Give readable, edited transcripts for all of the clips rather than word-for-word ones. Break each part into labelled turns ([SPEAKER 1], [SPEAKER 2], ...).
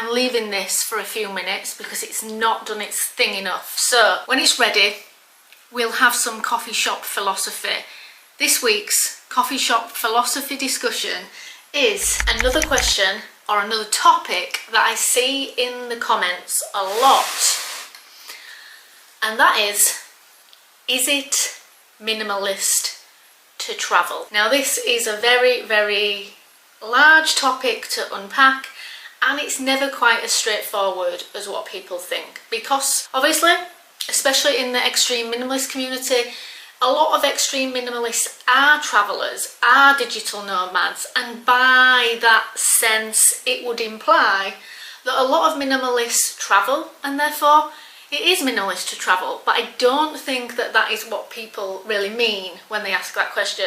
[SPEAKER 1] I'm leaving this for a few minutes because it's not done its thing enough. So when it's ready, we'll have some coffee shop philosophy. This week's coffee shop philosophy discussion is another question or another topic that I see in the comments a lot. And that is it minimalist to travel? Now this is a very, very large topic to unpack, and it's never quite as straightforward as what people think, because obviously, especially in the extreme minimalist community, a lot of extreme minimalists are travellers, are digital nomads, and by that sense it would imply that a lot of minimalists travel, and therefore it is minimalist to travel. But I don't think that that is what people really mean when they ask that question.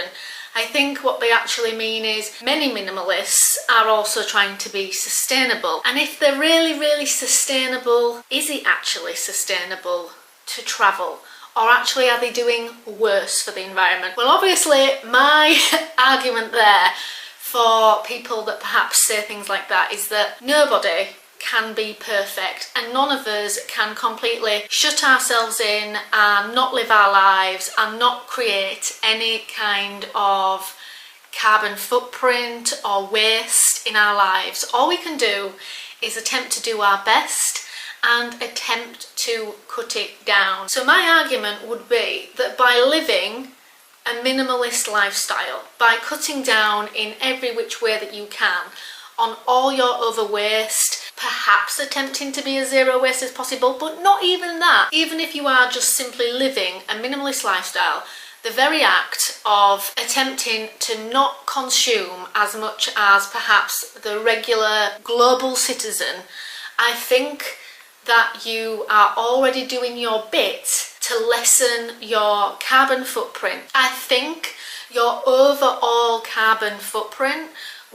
[SPEAKER 1] I think what they actually mean is many minimalists are also trying to be sustainable, and if they're really, really sustainable, is it actually sustainable to travel? Or actually are they doing worse for the environment? Well, obviously my argument there for people that perhaps say things like that is that nobody can be perfect, and none of us can completely shut ourselves in and not live our lives and not create any kind of carbon footprint or waste in our lives. All we can do is attempt to do our best and attempt to cut it down. So my argument would be that by living a minimalist lifestyle, by cutting down in every which way that you can on all your other waste, perhaps attempting to be as zero waste as possible, but not even that. Even if you are just simply living a minimalist lifestyle, the very act of attempting to not consume as much as perhaps the regular global citizen, I think that you are already doing your bit to lessen your carbon footprint. I think your overall carbon footprint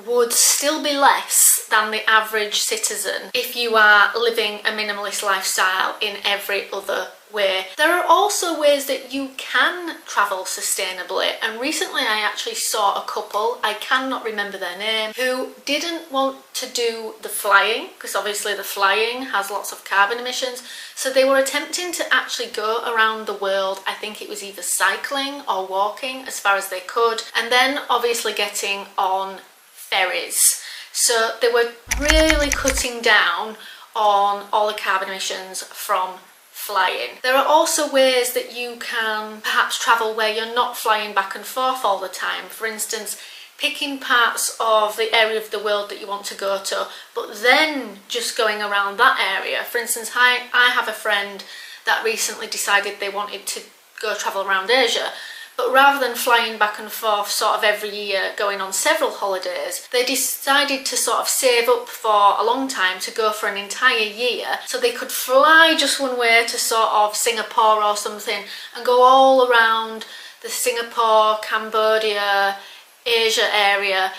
[SPEAKER 1] would still be less than the average citizen if you are living a minimalist lifestyle in every other way. There are also ways that you can travel sustainably, and recently I actually saw a couple, I cannot remember their name, who didn't want to do the flying, because obviously the flying has lots of carbon emissions, so they were attempting to actually go around the world. I think it was either cycling or walking as far as they could, and then obviously getting on ferries. So they were really cutting down on all the carbon emissions from flying. There are also ways that you can perhaps travel where you're not flying back and forth all the time. For instance, picking parts of the area of the world that you want to go to, but then just going around that area. For instance, I have a friend that recently decided they wanted to go travel around Asia, but rather than flying back and forth sort of every year, going on several holidays, they decided to sort of save up for a long time to go for an entire year, so they could fly just one way to sort of Singapore or something and go all around the Singapore, Cambodia, Asia area,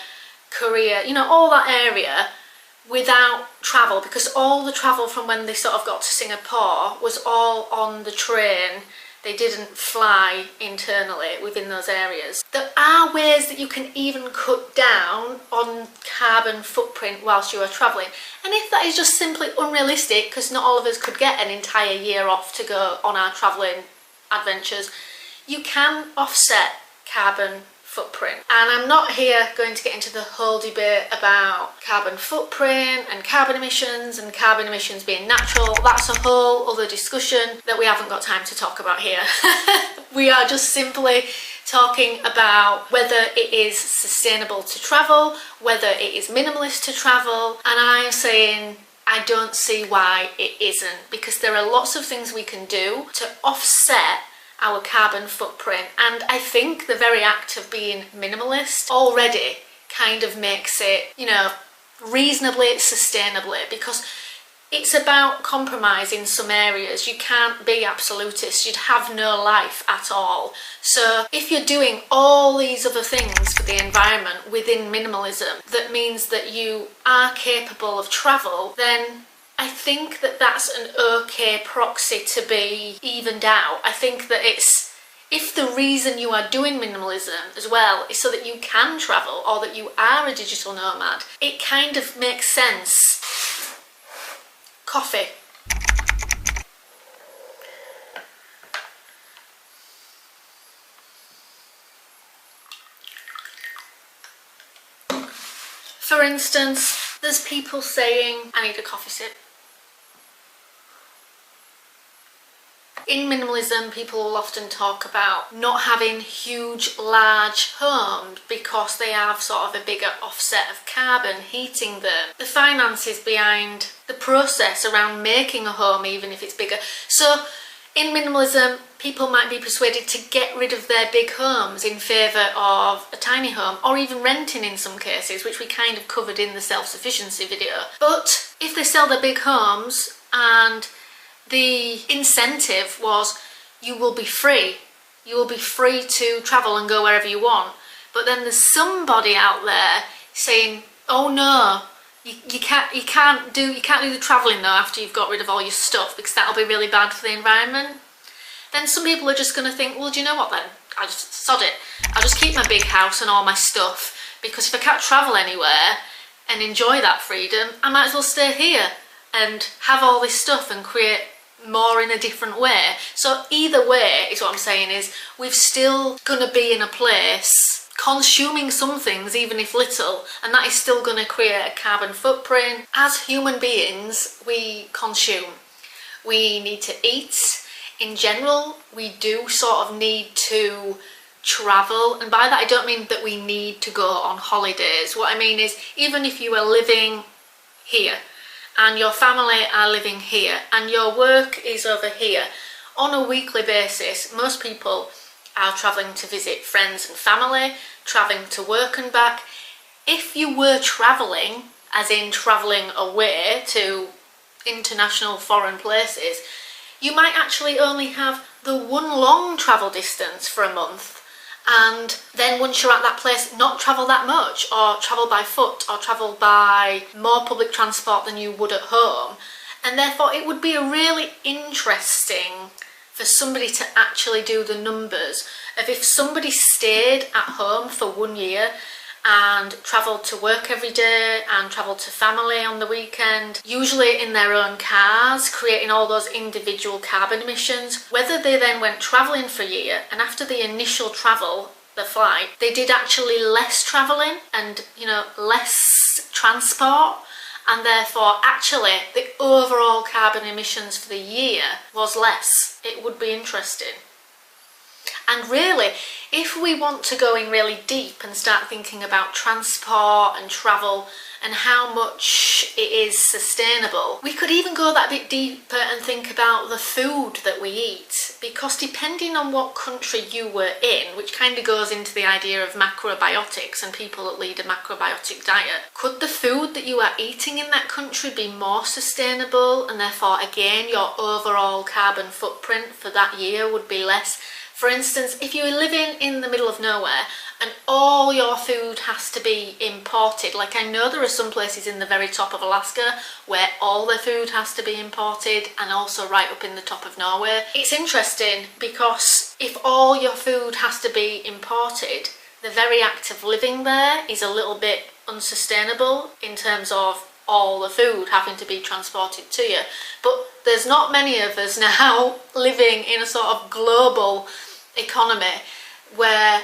[SPEAKER 1] Korea, you know, all that area without travel, because all the travel from when they sort of got to Singapore was all on the train. They didn't fly internally within those areas. There are ways that you can even cut down on carbon footprint whilst you are travelling. And if that is just simply unrealistic, because not all of us could get an entire year off to go on our travelling adventures, you can offset carbon footprint. And I'm not here going to get into the whole debate about carbon footprint and carbon emissions being natural. That's a whole other discussion that we haven't got time to talk about here. We are just simply talking about whether it is sustainable to travel, whether it is minimalist to travel, and I'm saying I don't see why it isn't, because there are lots of things we can do to offset our carbon footprint, and I think the very act of being minimalist already kind of makes it, you know, reasonably sustainably, because it's about compromise in some areas. You can't be absolutist, you'd have no life at all. So if you're doing all these other things for the environment within minimalism, that means that you are capable of travel, then I think that that's an okay proxy to be evened out. I think that it's, if the reason you are doing minimalism as well is so that you can travel or that you are a digital nomad, it kind of makes sense Coffee. For instance, there's people saying, I need a coffee sip. In minimalism, people will often talk about not having huge, large homes because they have sort of a bigger offset of carbon heating them. The finances behind the process around making a home, even if it's bigger. So in minimalism, people might be persuaded to get rid of their big homes in favour of a tiny home, or even renting in some cases, which we kind of covered in the self-sufficiency video. But if they sell their big homes and the incentive was you will be free to travel and go wherever you want, but then there's somebody out there saying, oh no, you can't do the travelling though after you've got rid of all your stuff because that'll be really bad for the environment. Then some people are just going to think, well, do you know what then? I'll just sod it. I'll just keep my big house and all my stuff, because if I can't travel anywhere and enjoy that freedom, I might as well stay here and have all this stuff and create more in a different way. So either way is what I'm saying, is we've still going to be in a place consuming some things, even if little, and that is still going to create a carbon footprint. As human beings, we consume. We need to eat. In general, we do sort of need to travel, and by that I don't mean that we need to go on holidays. What I mean is, even if you are living here and your family are living here and your work is over here, on a weekly basis most people are travelling to visit friends and family, travelling to work and back. If you were travelling, as in travelling away to international foreign places, you might actually only have the one long travel distance for a month, and then once you're at that place, not travel that much, or travel by foot, or travel by more public transport than you would at home. And therefore it would be a really interesting for somebody to actually do the numbers of if somebody stayed at home for 1 year and travelled to work every day and travelled to family on the weekend, usually in their own cars, creating all those individual carbon emissions, whether they then went travelling for a year and after the initial travel, the flight, they did actually less travelling and, you know, less transport, and therefore actually the overall carbon emissions for the year was less. It would be interesting. And really, if we want to go in really deep and start thinking about transport and travel and how much it is sustainable, we could even go that bit deeper and think about the food that we eat, because depending on what country you were in, which kind of goes into the idea of macrobiotics and people that lead a macrobiotic diet, could the food that you are eating in that country be more sustainable, and therefore again your overall carbon footprint for that year would be less? For instance, if you're living in the middle of nowhere and all your food has to be imported, like I know there are some places in the very top of Alaska where all their food has to be imported, and also right up in the top of Norway. It's interesting because if all your food has to be imported, the very act of living there is a little bit unsustainable in terms of all the food having to be transported to you. But there's not many of us now living in a sort of global economy where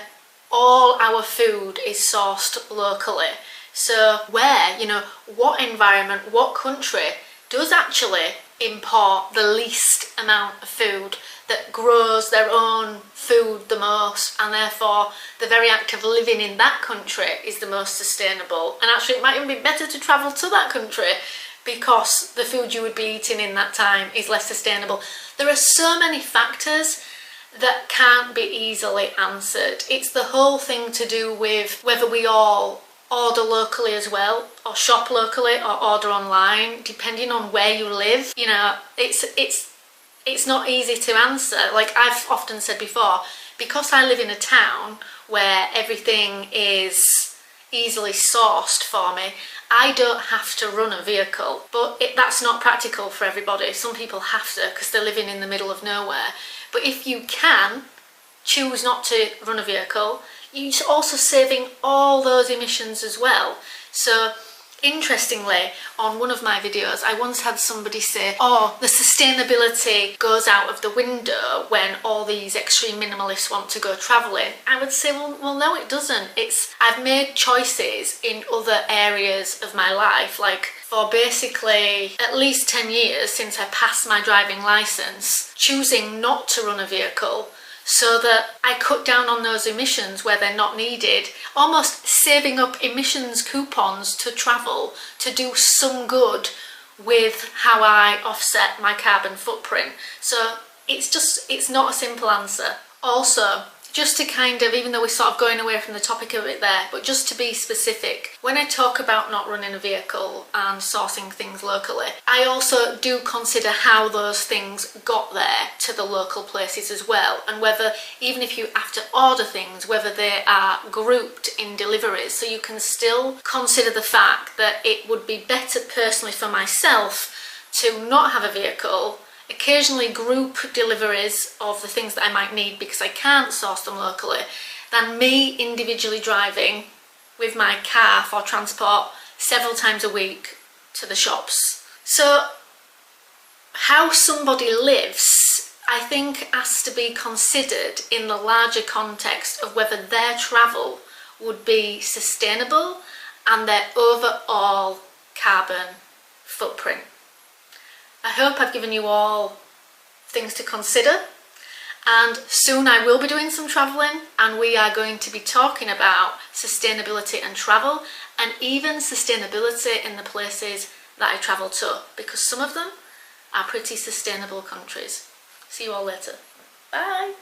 [SPEAKER 1] all our food is sourced locally. So where, you know, what environment, what country does actually import the least amount of food, that grows their own food the most, and therefore the very act of living in that country is the most sustainable? And actually it might even be better to travel to that country because the food you would be eating in that time is less sustainable. There are so many factors that can't be easily answered. It's the whole thing to do with whether we all order locally as well, or shop locally, or order online, depending on where you live. You know, it's not easy to answer. Like I've often said before, because I live in a town where everything is easily sourced for me, I don't have to run a vehicle. But that's not practical for everybody. Some people have to because they're living in the middle of nowhere. But if you can choose not to run a vehicle, you're also saving all those emissions as well. So Interestingly, on one of my videos, I once had somebody say, oh, the sustainability goes out of the window when all these extreme minimalists want to go travelling. I would say, well, no, it doesn't. I've made choices in other areas of my life, like for basically at least 10 years since I passed my driving licence, choosing not to run a vehicle so that I cut down on those emissions where they're not needed, almost saving up emissions coupons to travel to do some good with how I offset my carbon footprint. So it's not a simple answer. Also, just to kind of, even though we're sort of going away from the topic of it there, but just to be specific, when I talk about not running a vehicle and sourcing things locally, I also do consider how those things got there to the local places as well, and whether, even if you have to order things, whether they are grouped in deliveries, so you can still consider the fact that it would be better personally for myself to not have a vehicle, occasionally group deliveries of the things that I might need because I can't source them locally, than me individually driving with my car for transport several times a week to the shops. So how somebody lives, I think, has to be considered in the larger context of whether their travel would be sustainable and their overall carbon footprint. I hope I've given you all things to consider, and soon I will be doing some travelling, and we are going to be talking about sustainability and travel, and even sustainability in the places that I travel to, because some of them are pretty sustainable countries. See you all later. Bye!